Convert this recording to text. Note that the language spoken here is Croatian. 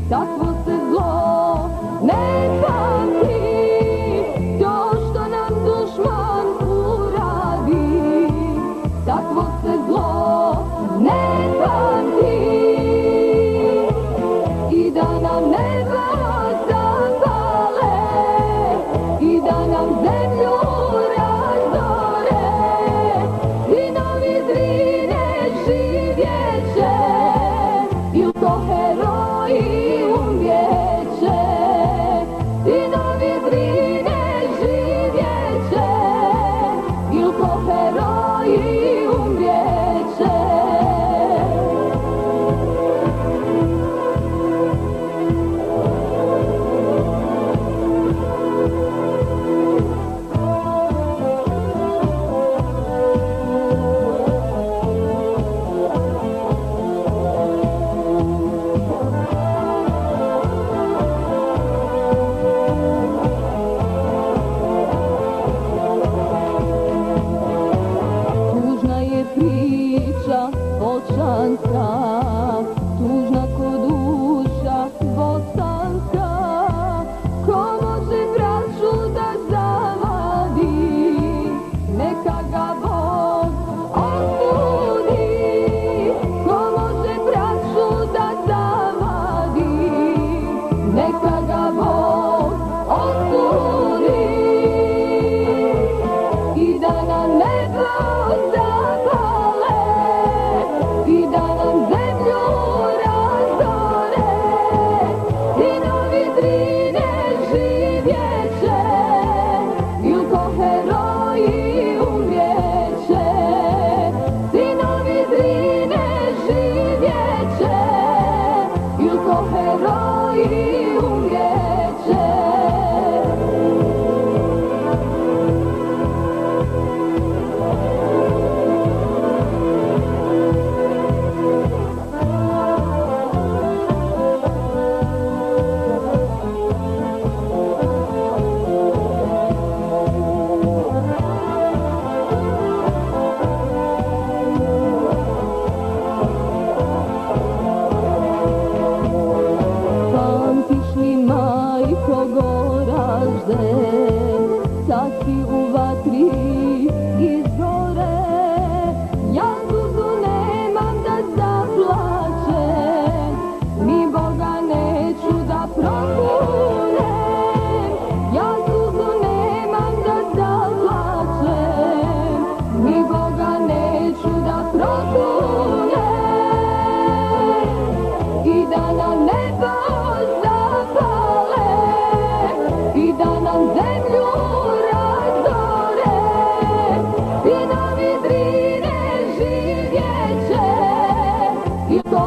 takvo se zlo ne pamti, to što nam dušman uradi, takvo se zlo ne pamti, i da nam nebo zapale, i da nam zemlju razdore, sinovi Drine živjeće, il ko heroji umrijeće, sinovi Drine živjeće, il ko heroji umrijeće. Priča bosanska, tužna ko duša bosanska, ko može braću da zavadi, neka ga Bog osudi, ko može braću da zavadi, neka ga Bog osudi, i da na nebo zapale, i da nam zemlju razdore, sinovi Drine živjeće, il ko heroji umrijeće, sinovi Drine živjeće, il ko heroji umrijeće. Majko Goražde, sad si u vatri izgore, ja suzu nemam da zaplačem, ni Boga neću da prokunem, ja suzu nemam da zaplačem, ni Boga neću da prokunem, i da nam nebo zapale, i da nam zemlju razdore, sinovi Drine živjeće, i ko